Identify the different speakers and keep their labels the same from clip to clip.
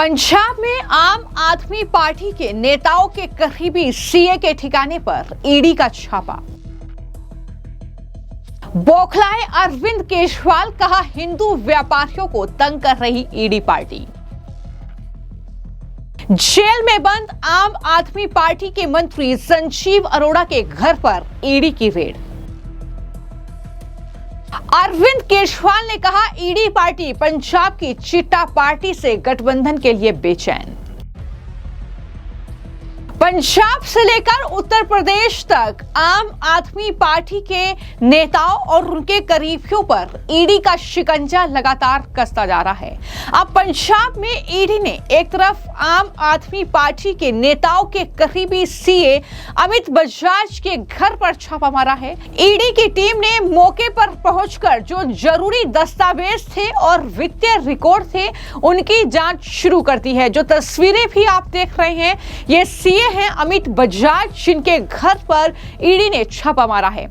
Speaker 1: पंजाब में आम आदमी पार्टी के नेताओं के करीबी सीए के ठिकाने पर ईडी का छापा। बौखलाए अरविंद केजरीवाल, कहा हिंदू व्यापारियों को तंग कर रही ईडी पार्टी। जेल में बंद आम आदमी पार्टी के मंत्री संजीव अरोड़ा के घर पर ईडी की रेड। अरविंद केजरीवाल ने कहा ईडी पार्टी पंजाब की चिट्टा पार्टी से गठबंधन के लिए बेचैन। पंजाब से लेकर उत्तर प्रदेश तक आम आदमी पार्टी के नेताओं और उनके करीबियों पर ईडी का शिकंजा लगातार कसता जा रहा है। अब पंजाब में ईडी ने एक तरफ आम आदमी पार्टी के नेताओं के करीबी सीए अमित बजाज के घर पर छापा मारा है। ईडी की टीम ने मौके पर पहुंचकर जो जरूरी दस्तावेज थे और वित्तीय रिकॉर्ड थे उनकी जांच शुरू कर दी है। जो तस्वीरें भी आप देख रहे हैं, ये सीए हैं अमित बजाज, जिनके घर पर ईडी ने छापा मारा है।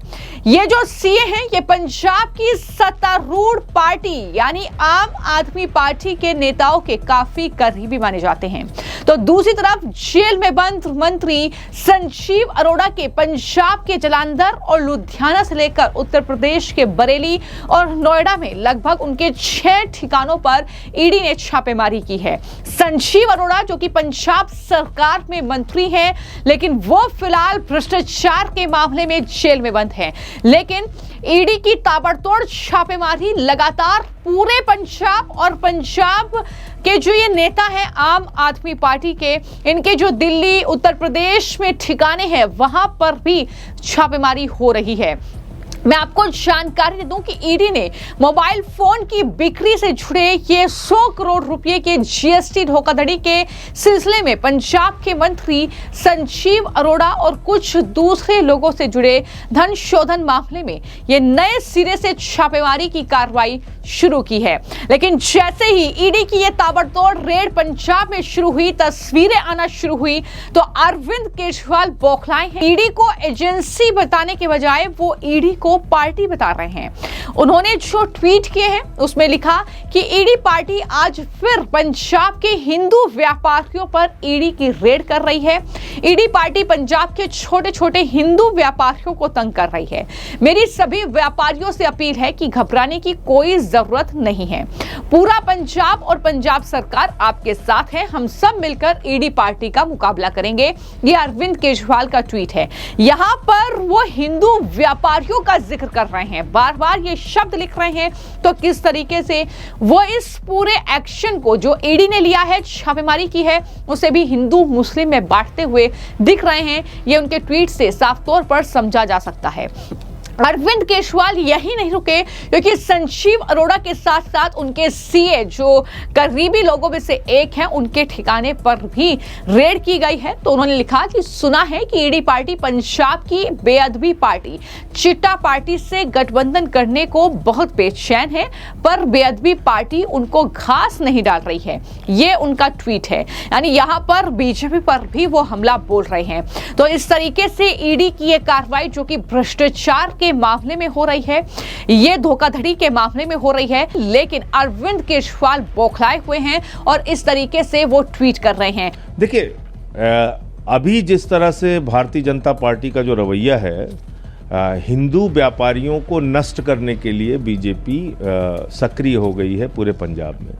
Speaker 1: ये जो सीए हैं ये पंजाब की सत्तारूढ़ पार्टी यानी आम आदमी पार्टी के नेताओं के काफी करीबी माने जाते हैं। तो दूसरी तरफ जेल में बंद मंत्री संजीव अरोड़ा के पंजाब के जालंधर और लुधियाना से लेकर उत्तर प्रदेश के बरेली और नोएडा में लगभग उनके 6 ठिकानों पर ईडी ने छापेमारी की है। संजीव अरोड़ा जो कि पंजाब सरकार में मंत्री हैं, लेकिन वो फिलहाल भ्रष्टाचार के मामले में जेल में बंद हैं। लेकिन ईडी की ताबड़तोड़ छापेमारी लगातार पूरे पंजाब और पंजाब के जो ये नेता हैं आम आदमी पार्टी के, इनके जो दिल्ली उत्तर प्रदेश में ठिकाने हैं वहां पर भी छापेमारी हो रही है। मैं आपको जानकारी दे दूं कि ईडी ने मोबाइल फोन की बिक्री से जुड़े ये 100 करोड़ रुपए के जीएसटी धोखाधड़ी के सिलसिले में पंजाब के मंत्री संजीव अरोड़ा और कुछ दूसरे लोगों से जुड़े धन शोधन मामले में ये नए सिरे से छापेमारी की कार्रवाई शुरू की है। लेकिन जैसे ही ईडी की ये ताबड़तोड़ रेड पंजाब में शुरू हुई, तस्वीरें आना शुरू हुई, तो अरविंद केजरीवाल बौखलाए हैं। ईडी को एजेंसी बताने के बजाय वो ईडी को पार्टी बता रहे हैं। उन्होंने जो ट्वीट किए हैं उसमें लिखा कि ईडी पार्टी आज फिर पंजाब के हिंदू व्यापारियों पर ईडी की रेड कर रही है। ईडी पार्टी पंजाब के छोटे छोटे हिंदू व्यापारियों को तंग कर रही है। मेरी सभी व्यापारियों से अपील है कि घबराने की कोई जरूरत नहीं है। पूरा पंजाब और पंजाब सरकार आपके साथ है। हम सब मिलकर ईडी पार्टी का मुकाबला करेंगे। ये अरविंद केजरीवाल का ट्वीट है। यहां पर वो हिंदू व्यापारियों का जिक्र कर रहे हैं, बार बार ये शब्द लिख रहे हैं। तो किस तरीके से वो इस पूरे एक्शन को जो ईडी ने लिया है, छापेमारी की है, उसे भी हिंदू मुस्लिम में बांटते हुए दिख रहे हैं, ये उनके ट्वीट से साफ तौर पर समझा जा सकता है। अरविंद केजरीवाल यही नहीं रुके, क्योंकि संजीव अरोड़ा के साथ साथ उनके सीए जो करीबी लोगों में से एक हैं, उनके ठिकाने पर भी रेड की गई है। तो उन्होंने लिखा कि सुना है कि ईडी पार्टी पंजाब की बेअदबी पार्टी चिट्टा पार्टी से गठबंधन करने को बहुत बेचैन है, पर बेअदबी पार्टी उनको घास नहीं डाल रही है। ये उनका ट्वीट है, यानी यहाँ पर बीजेपी पर भी वो हमला बोल रहे हैं। तो इस तरीके से ईडी की ये कार्रवाई जो कि भ्रष्टाचार के मामले में हो रही है, ये धोखाधड़ी के मामले में हो रही है, लेकिन अरविंद केजरीवाल बौखलाए हुए हैं और इस तरीके से वो ट्वीट कर रहे हैं।
Speaker 2: देखिए, अभी जिस तरह से भारतीय जनता पार्टी का जो रवैया है, हिंदू व्यापारियों को नष्ट करने के लिए बीजेपी सक्रिय हो गई है पूरे पंजाब में,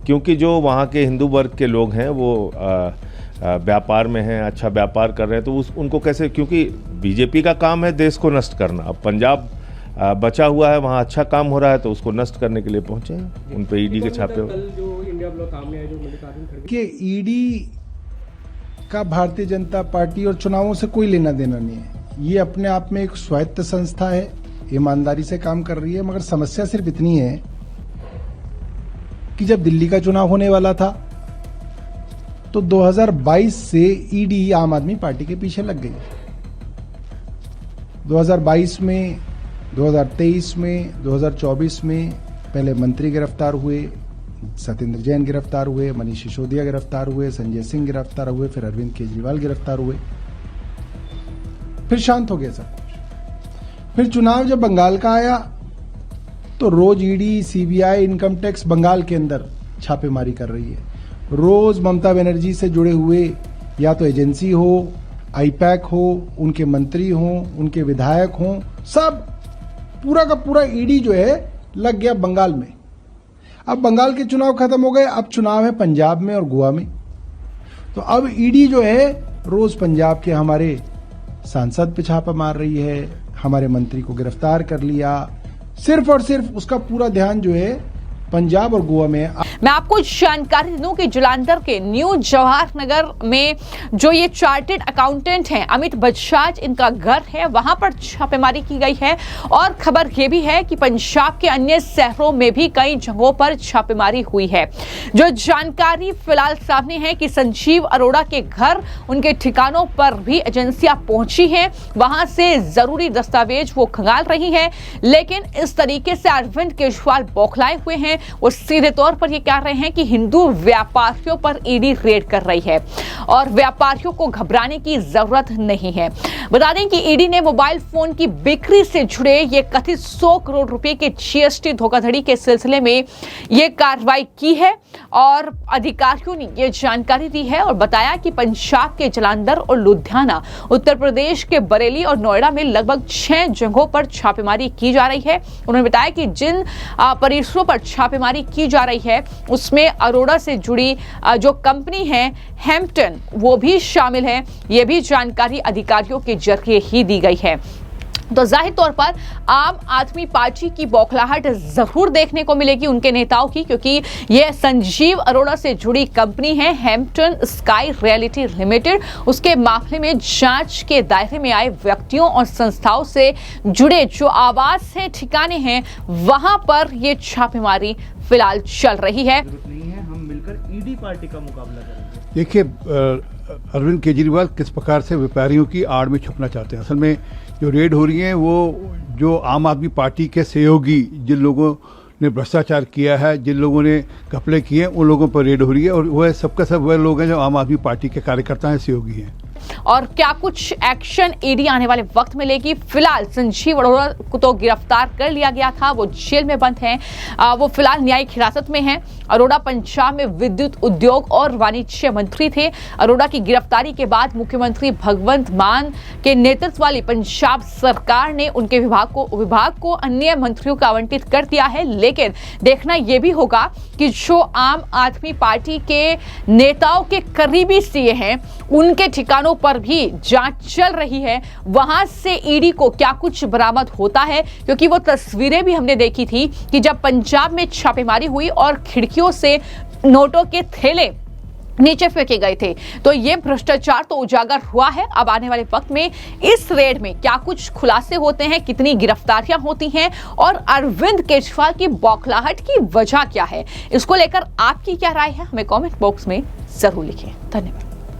Speaker 2: क्योंकि जो वहाँ के हिंदू वर्ग के लोग हैं वो व्यापार में हैं, अच्छा व्यापार कर रहे हैं, तो उनको कैसे, क्योंकि बीजेपी का काम है देश को नष्ट करना। अब पंजाब बचा हुआ है, वहाँ अच्छा काम हो रहा है, तो उसको नष्ट करने के लिए पहुंचे हैं। उन पे ईडी के छापे हो।
Speaker 3: कि ईडी का भारतीय जनता पार्टी और चुनावों से कोई लेना देना नहीं है। ये अपने आप में एक स्वायत्त संस्था है, ईमानदारी से काम कर रही है। मगर समस्या सिर्फ इतनी है कि जब दिल्ली का चुनाव होने वाला था तो 2022 से ईडी आम आदमी पार्टी के पीछे लग गई। 2022 में, 2023 में, 2024 में पहले मंत्री गिरफ्तार हुए, सत्येंद्र जैन गिरफ्तार हुए, मनीष सिसोदिया गिरफ्तार हुए, संजय सिंह गिरफ्तार हुए, फिर अरविंद केजरीवाल गिरफ्तार हुए, फिर शांत हो गया सब कुछ। फिर चुनाव जब बंगाल का आया तो रोज ED, CBI, income tax Bengal के अंदर छापेमारी कर रही है। रोज ममता बनर्जी से जुड़े हुए या तो एजेंसी हो, आईपैक हो, उनके मंत्री हो, उनके विधायक हो, सब पूरा का पूरा ईडी जो है लग गया बंगाल में। अब बंगाल के चुनाव खत्म हो गए, अब चुनाव है पंजाब में और गोवा में। तो अब ईडी जो है रोज पंजाब के हमारे सांसद पे छापा मार रही है, हमारे मंत्री को गिरफ्तार कर लिया, सिर्फ और सिर्फ उसका पूरा ध्यान जो है पंजाब और गोवा में है।
Speaker 1: मैं आपको जानकारी दूं कि जालंधर के न्यू जवाहर नगर में जो ये चार्टेड अकाउंटेंट हैं अमित बजाज, इनका घर है, वहां पर छापेमारी की गई है। और खबर ये भी है कि पंजाब के अन्य शहरों में भी कई जगहों पर छापेमारी हुई है। जो जानकारी फिलहाल सामने है कि संजीव अरोड़ा के घर, उनके ठिकानों पर भी एजेंसियां पहुंची हैं, वहां से जरूरी दस्तावेज वो खंगाल रही है। लेकिन इस तरीके से अरविंद केजरीवाल बौखलाए हुए हैं। वो सीधे तौर पर ये कह रहे हैं कि हिंदू व्यापारियों पर ईडी रेड कर रही है और व्यापारियों को घबराने की जरूरत नहीं है। बता दें कि ईडी ने मोबाइल फोन की बिक्री से जुड़े ये कथित 100 करोड़ रुपए के जीएसटी धोखाधड़ी के सिलसिले में ये कार्रवाई की है और अधिकारियों ने ये जानकारी दी है और बताया कि पंजाब के जालंधर और लुधियाना, उत्तर प्रदेश के बरेली और नोएडा में लगभग 6 जगहों पर छापेमारी की जा रही है। उन्होंने बताया कि जिन परिसरों पर छापेमारी की जा रही है उसमें अरोड़ा से जुड़ी जो कंपनी है हैम्पटन, वो भी शामिल है। ये भी जानकारी अधिकारियों के जरिए ही दी गई है। तो जाहिर तौर पर आम आदमी पार्टी की बौखलाहट जरूर देखने को मिलेगी उनके नेताओं की, क्योंकि यह संजीव अरोड़ा से जुड़ी कंपनी है हैम्पटन स्काई रियल्टी लिमिटेड। उसके मामले में जांच के दायरे में आए व्यक्तियों और संस्थाओं से जुड़े जो आवास हैं, ठिकाने हैं, वहां पर यह छापेमारी फिलहाल चल रही है।
Speaker 4: नहीं है, हम मिलकर ईडी पार्टी का मुकाबला करेंगे।
Speaker 5: देखिए, अरविंद केजरीवाल किस प्रकार से व्यापारियों की आड़ में छुपना चाहते हैं। असल में जो रेड हो रही है वो जो आम आदमी पार्टी के सहयोगी, जिन लोगों ने भ्रष्टाचार किया है, जिन लोगों ने घपले किए हैं, उन लोगों पर रेड हो रही है। और वह सबका सब वह लोग हैं जो आम आदमी पार्टी के कार्यकर्ता हैं, सहयोगी हैं।
Speaker 1: और क्या कुछ एक्शन ईडी आने वाले वक्त में लेगी। फिलहाल संजीव अरोड़ा को तो गिरफ्तार कर लिया गया था, वो जेल में बंद हैं, वो फिलहाल न्यायिक हिरासत में हैं। अरोड़ा पंजाब में विद्युत उद्योग और वाणिज्य मंत्री थे। अरोड़ा की गिरफ्तारी के बाद मुख्यमंत्री भगवंत मान के नेतृत्व वाली पंजाब सरकार ने उनके विभाग को अन्य मंत्रियों को आवंटित कर दिया है। लेकिन देखना यह भी होगा कि जो आम आदमी पार्टी के नेताओं के करीबी सीए हैं, उनके ठिकानों पर भी जांच चल रही है, वहां से ईडी को क्या कुछ बरामद होता है। क्योंकि वो तस्वीरें भी हमने देखी थी कि जब पंजाब में छापेमारी हुई और खिड़कियों से नोटों के थैले नीचे फेंके गए थे, तो ये भ्रष्टाचार तो उजागर हुआ है। अब आने वाले वक्त में इस रेड में क्या कुछ खुलासे होते हैं, कितनी गिरफ्तारियां होती हैं और अरविंद केजरीवाल की बौखलाहट की वजह क्या है, इसको लेकर आपकी क्या राय है, हमें कमेंट बॉक्स में जरूर लिखें। धन्यवाद।